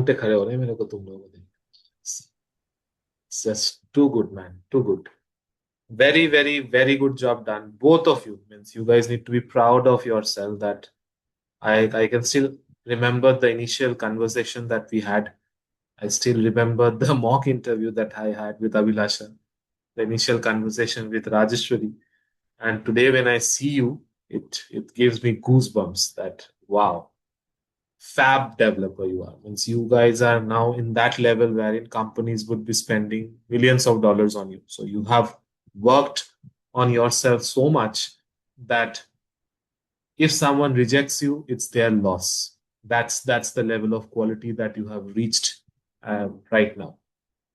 रोंगटे खड़े हो रहे हैं मेरे को तुम लोगों को देख। It's just too good, man. Too good. Very, very, very good job done. Both of you. Means you guys need to be proud of yourself that I can still remember the initial conversation that we had. I still remember the mock interview that I had with Abhilasha, the initial conversation with Rajeshwari. And today when I see you, it gives me goosebumps that wow, fab developer you are. Means you guys are now in that level wherein companies would be spending millions of dollars on you. So you have worked on yourself so much that if someone rejects you, it's their loss. That's the level of quality that you have reached right now.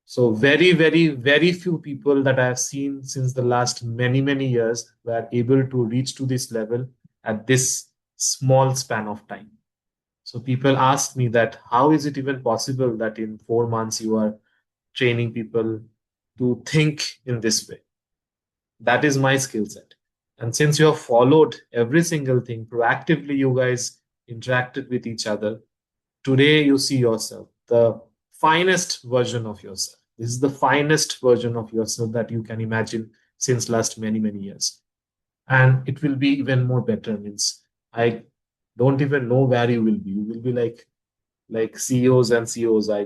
So very, very, very few people that I have seen since the last many, many years were able to reach to this level at this small span of time. So people ask me that how is it even possible that in 4 months you are training people to think in this way? That is my skill set. And since you have followed every single thing proactively, you guys interacted with each other. Today you see yourself, the finest version of yourself. This is the finest version of yourself that you can imagine since last many, many years. And it will be even more better. Means I don't even know where you will be. You will be like CEOs and CEOs, I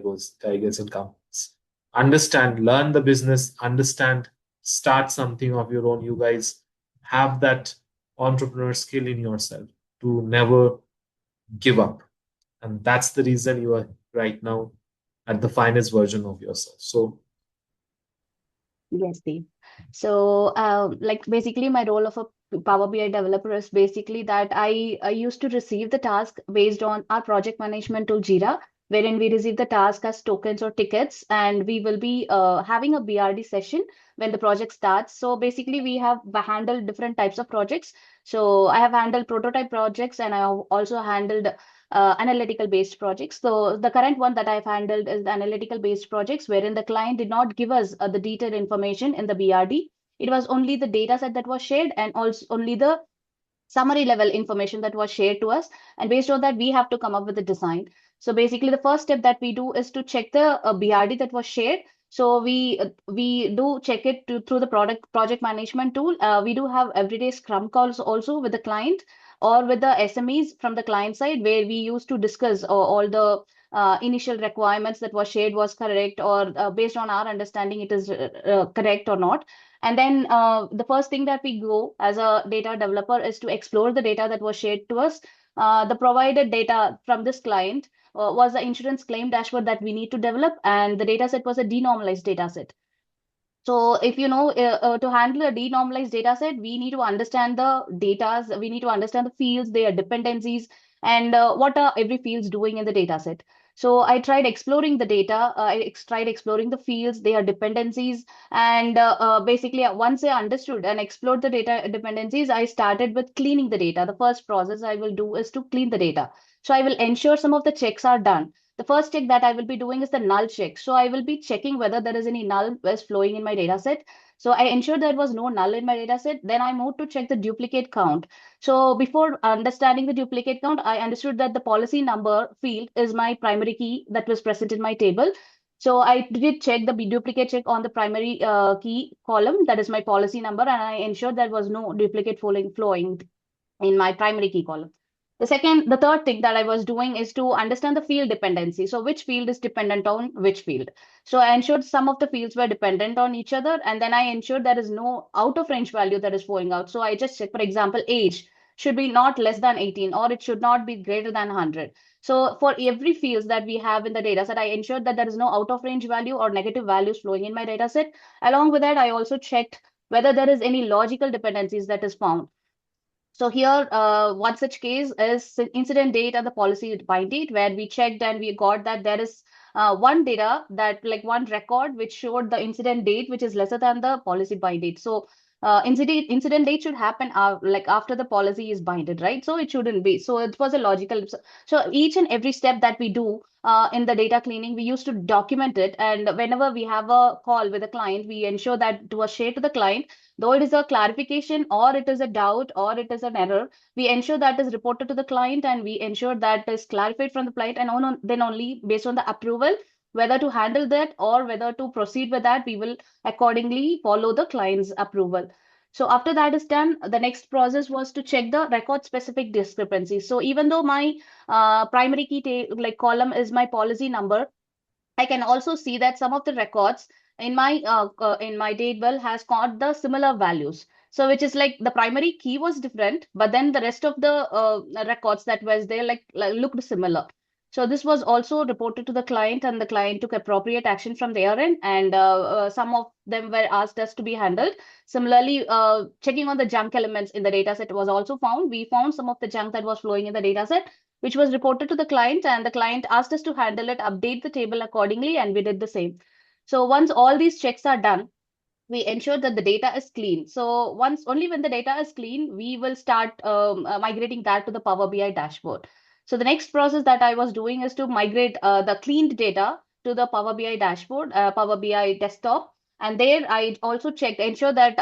guess, in companies. Understand, learn the business, understand, start something of your own. You guys have that entrepreneur skill in yourself to never give up. And that's the reason you are right now at the finest version of yourself. So, Yes, Steve. So, like basically, my role of a Power BI developer is basically that I used to receive the task based on our project management tool Jira, wherein we receive the task as tokens or tickets, and we will be having a BRD session when the project starts. So basically, we have handled different types of projects. So I have handled prototype projects, and I have also handled analytical based projects. So the current one that I've handled is the analytical based projects, wherein the client did not give us the detailed information in the BRD. It was only the data set that was shared and also only the summary level information that was shared to us. And based on that, we have to come up with a design. So basically, the first step that we do is to check the BRD that was shared. So we do check it through the project management tool. We do have everyday Scrum calls also with the client or with the SMEs from the client side, where we used to discuss all the initial requirements that was shared was correct, or based on our understanding it is correct or not. And then the first thing that we go as a data developer is to explore the data that was shared to us. The provided data from this client was the insurance claim dashboard that we need to develop, and the data set was a denormalized data set. So if you know, to handle a denormalized data set, we need to understand the data, we need to understand the fields, their dependencies, and what are every fields doing in the data set. So I tried exploring the data, tried exploring the fields, their dependencies, and basically once I understood and explored the data dependencies, I started with cleaning the data. The first process I will do is to clean the data. So I will ensure some of the checks are done. The first check that I will be doing is the null check. So I will be checking whether there is any null is flowing in my data set. So I ensure there was no null in my data set. Then I moved to check the duplicate count. So before understanding the duplicate count, I understood that the policy number field is my primary key that was present in my table. So I did check the duplicate check on the primary key column, that is my policy number, and I ensured there was no duplicate flowing in my primary key column. The third thing that I was doing is to understand the field dependency. So which field is dependent on which field? So I ensured some of the fields were dependent on each other, and then I ensured there is no out of range value that is flowing out. So I just check, for example, age should be not less than 18 or it should not be greater than 100. So for every fields that we have in the data set, I ensured that there is no out of range value or negative values flowing in my data set. Along with that, I also checked whether there is any logical dependencies that is found. So here, one such case is incident date and the policy bind date, where we checked and we got that there is one data that like one record which showed the incident date which is lesser than the policy bind date. So incident date should happen like after the policy is binded, right? So it shouldn't be. So it was a logical. So each and every step that we do in the data cleaning, we used to document it. And whenever we have a call with a client, we ensure that it was shared to the client, though it is a clarification or it is a doubt or it is an error, we ensure that is reported to the client and we ensure that is clarified from the client, and then only based on the approval whether to handle that or whether to proceed with that, we will accordingly follow the client's approval. So after that is done, the next process was to check the record specific discrepancies. So even though my primary key like column is my policy number, I can also see that some of the records in my table has got the similar values. So which is like the primary key was different, but then the rest of the records that was there like looked similar. So this was also reported to the client, and the client took appropriate action from their end, and some of them were asked us to be handled. Similarly, checking on the junk elements in the data set was also found. We found some of the junk that was flowing in the data set, which was reported to the client, and the client asked us to handle it, update the table accordingly, and we did the same. So once all these checks are done, we ensure that the data is clean. So only when the data is clean, we will start migrating that to the Power BI dashboard. So the next process that I was doing is to migrate the cleaned data to the Power BI dashboard, Power BI desktop. And there I also checked, ensure that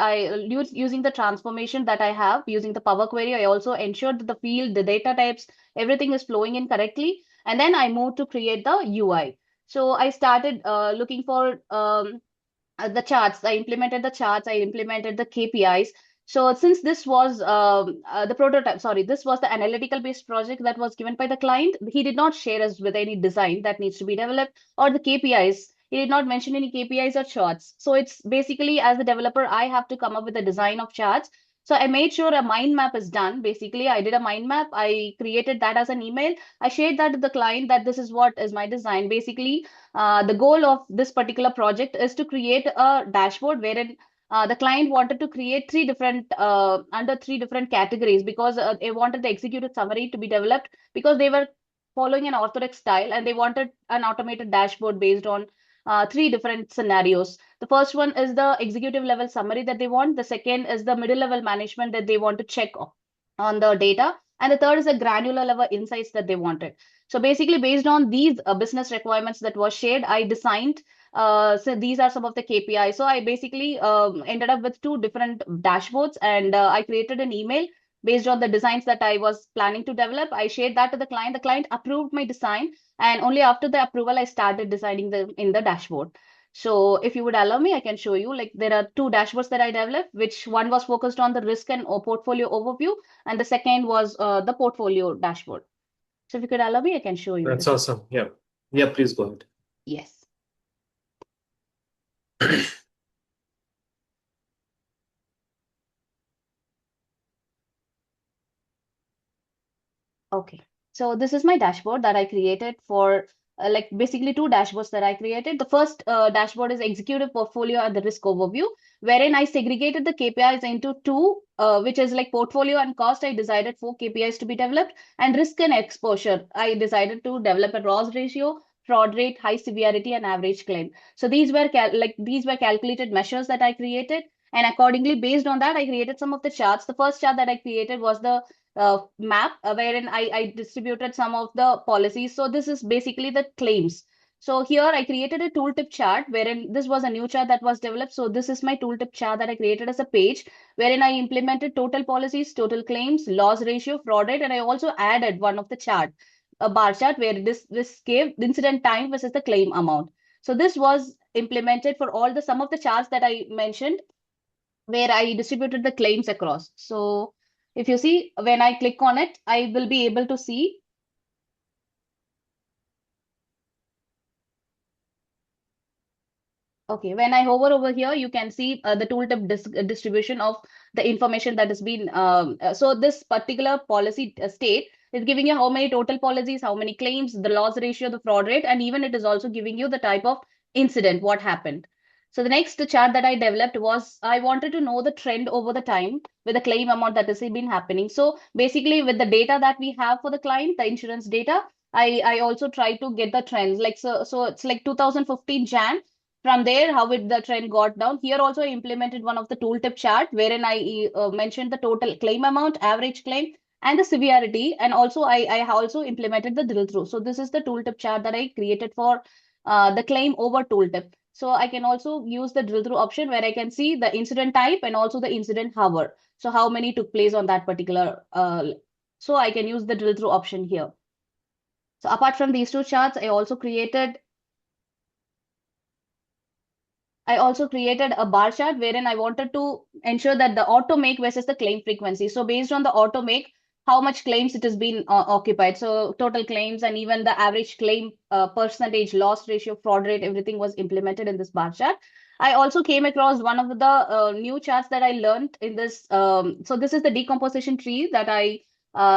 using the transformation that I have, using the Power Query, I also ensured that the field, the data types, everything is flowing in correctly. And then I moved to create the UI. So I started looking for the charts. I implemented the charts. I implemented the KPIs. So since this was the prototype, sorry, this was the analytical based project that was given by the client. He did not share us with any design that needs to be developed or the KPIs. He did not mention any KPIs or charts. So it's basically, as a developer, I have to come up with a design of charts. So I made sure a mind map is done. Basically, I did a mind map. I created that as an email. I shared that to the client that this is what is my design. Basically, the goal of this particular project is to create a dashboard wherein the client wanted to create three different under three different categories, because they wanted the executive summary to be developed because they were following an orthodox style, and they wanted an automated dashboard based on three different scenarios. The first one is the executive level summary that they want. The second is the middle level management that they want to check on the data. And the third is the granular level insights that they wanted. So basically, based on these business requirements that was shared, I designed. So these are some of the KPIs. So I basically ended up with two different dashboards, and I created an email based on the designs that I was planning to develop. I shared that to the client. The client approved my design, and only after the approval, I started designing them in the dashboard. So if you would allow me, I can show you, like, there are two dashboards that I developed, which one was focused on the risk and portfolio overview, and the second was the portfolio dashboard. So if you could allow me, I can show you That's this. awesome. Yeah. Yeah, please go ahead. Yes. Okay. So this is my dashboard that I created for like basically two dashboards that I created. The first dashboard is executive portfolio and the risk overview, wherein I segregated the KPIs into two, which is like portfolio and cost. I decided four KPIs to be developed, and risk and exposure. I decided to develop a loss ratio, fraud rate, high severity, and average claim. So these were calculated measures that I created. And accordingly, based on that, I created some of the charts. The first chart that I created was the map wherein I distributed some of the policies. So this is basically the claims. So here I created a tooltip chart wherein this was a new chart that was developed. So this is my tooltip chart that I created as a page wherein I implemented total policies, total claims, loss ratio, fraud rate, and I also added one of the chart, a bar chart where this gave the incident time versus the claim amount. So this was implemented for all the some of the charts that I mentioned, where I distributed the claims across. So if you see, when I click on it, I will be able to see. Okay, when I hover over here, you can see the tooltip distribution of the information that has been. So this particular policy state is giving you how many total policies, how many claims, the loss ratio, the fraud rate, and even it is also giving you the type of incident, what happened. So the next chart that I developed was I wanted to know the trend over the time with the claim amount that has been happening. So basically, with the data that we have for the client, the insurance data, I also try to get the trends. Like so it's like 2015 Jan. from there, how the trend got down. Here also I implemented one of the tooltip chart wherein I mentioned the total claim amount, average claim, and the severity. And also I also implemented the drill through. So this is the tooltip chart that I created for the claim over tooltip. So I can also use the drill through option where I can see the incident type and also the incident hour. So how many took place on that particular, so I can use the drill through option here. So apart from these two charts, I also created a bar chart wherein I wanted to ensure that the auto make versus the claim frequency. So based on the auto make, how much claims it has been occupied. So total claims and even the average claim percentage, loss ratio, fraud rate, everything was implemented in this bar chart. I also came across one of the new charts that I learned in this. So this is the decomposition tree that I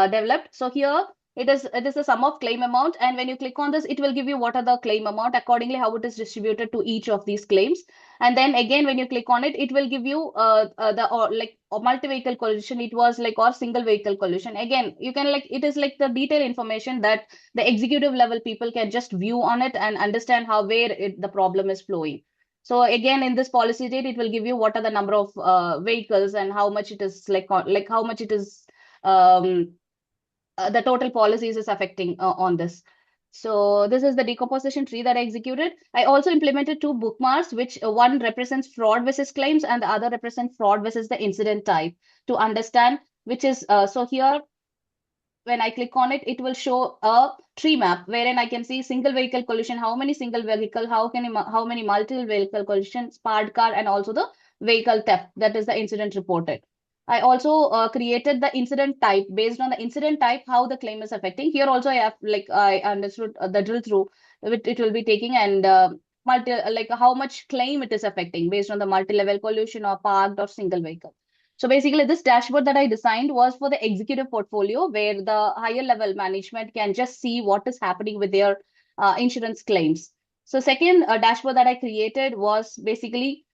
developed. So here it is the sum of claim amount, and when you click on this, it will give you what are the claim amount accordingly how it is distributed to each of these claims. And then again, when you click on it, it will give you the or like multi-vehicle collision. It was like or single vehicle collision. Again, you can like it is like the detailed information that the executive level people can just view on it and understand how where the problem is flowing. So again, in this policy date, it will give you what are the number of vehicles and how much it is like how much it is um, the total policies is affecting on this. So this is the decomposition tree that I executed. I also implemented two bookmarks, which one represents fraud versus claims and the other represents fraud versus the incident type to understand which is, so here when I click on it, it will show a tree map wherein I can see single vehicle collision, how many single vehicle, how many multiple vehicle collisions, sparred car, and also the vehicle theft. That is the incident reported. I also created the incident type based on the incident type, how the claim is affecting. Here also I have like I understood the drill through it will be taking and like how much claim it is affecting based on the multi-level collision or parked or single vehicle. So basically, this dashboard that I designed was for the executive portfolio, where the higher level management can just see what is happening with their insurance claims. So second dashboard that I created was basically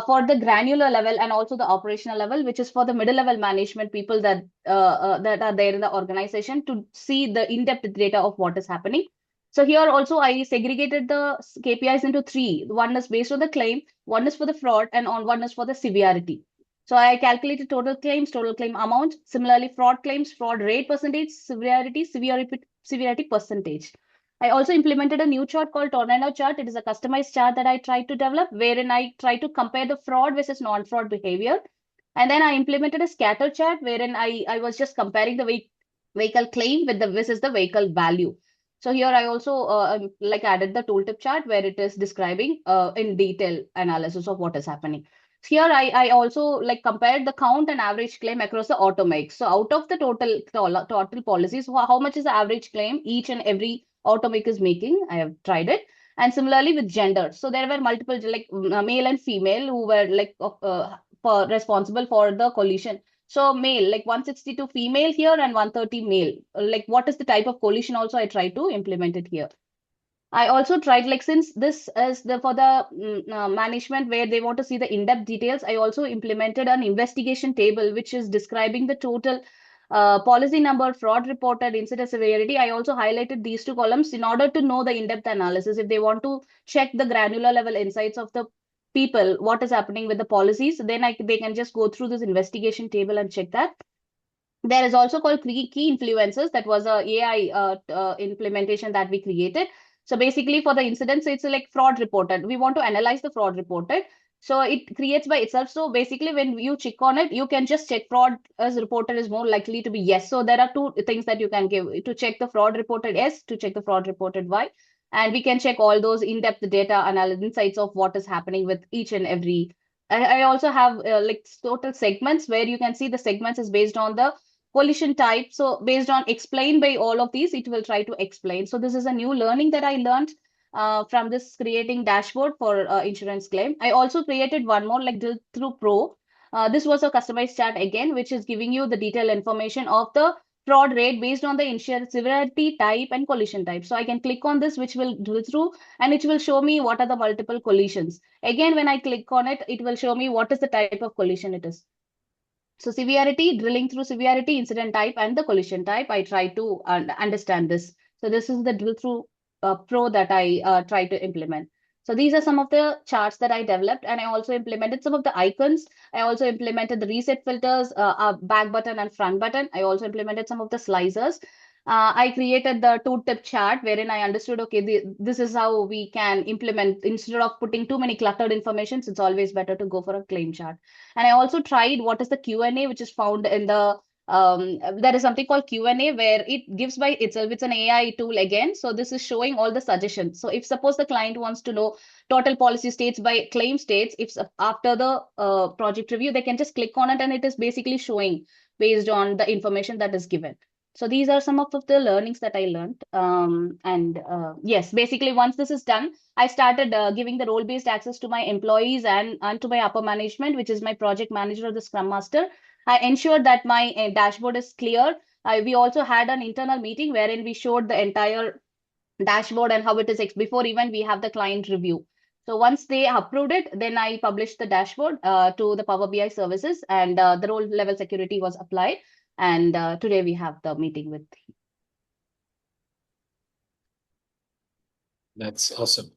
for the granular level and also the operational level, which is for the middle level management people that are there in the organization to see the in-depth data of what is happening. So here also I segregated the KPIs into three. One is based on the claim, one is for the fraud, and on one is for the severity. So I calculated total claims, total claim amount. Similarly, fraud claims, fraud rate percentage, severity percentage. I also implemented a new chart called Tornado chart. It is a customized chart that I tried to develop, wherein I try to compare the fraud versus non-fraud behavior. And then I implemented a scatter chart, wherein I was just comparing the vehicle claim with the versus the vehicle value. So here I also like added the tooltip chart where it is describing in detail analysis of what is happening. Here I also like compared the count and average claim across the automakes. So out of the total policies, how much is the average claim each and every automaker is making? I have tried it. And similarly with gender. So there were multiple like male and female who were like responsible for the collision. So male, like 162 female here and 130 male. Like what is the type of collision also I try to implement it here. I also tried like since this is the for the management where they want to see the in-depth details, I also implemented an investigation table which is describing the total policy number, fraud reported, incident severity. I also highlighted these two columns in order to know the in-depth analysis. If they want to check the granular level insights of the people, what is happening with the policies, then they can just go through this investigation table and check that. There is also called key influencers. That was a AI implementation that we created. So basically for the incidents, it's like fraud reported. We want to analyze the fraud reported. So it creates by itself. So basically when you check on it, you can just check fraud as reported is more likely to be yes. So there are two things that you can give to check the fraud reported yes, to check the fraud reported Y. And we can check all those in-depth data analysis insights of what is happening with each and every. I also have like total segments where you can see the segments is based on the collision type. So based on explained by all of these, it will try to explain. So this is a new learning that I learned from this creating dashboard for insurance claim. I also created one more like Drill Through Pro. This was a customized chart again, which is giving you the detailed information of the fraud rate based on the insurance severity type and collision type. So I can click on this, which will drill through and it will show me what are the multiple collisions. Again, when I click on it, it will show me what is the type of collision it is. So severity, drilling through severity, incident type, and the collision type, I try to understand this. So this is the drill through pro that I try to implement. So these are some of the charts that I developed, and I also implemented some of the icons. I also implemented the reset filters, back button and front button. I also implemented some of the slicers. I created the two-tip chart wherein I understood, okay, this is how we can implement. Instead of putting too many cluttered informations, it's always better to go for a claim chart. And I also tried what is the Q&A, which is found in the there is something called Q&A where it gives by itself. It's an AI tool again. So this is showing all the suggestions. So if suppose the client wants to know total policy states by claim states, if after the project review, they can just click on it and it is basically showing based on the information that is given. So these are some of the learnings that I learned. Yes, basically once this is done, I started giving the role-based access to my employees and to my upper management, which is my project manager or the scrum master. I ensured that my dashboard is clear. We also had an internal meeting wherein we showed the entire dashboard and how it is before even we have the client review. So once they approved it, then I published the dashboard to the Power BI services, and the role level security was applied. And today we have the meeting with. That's awesome.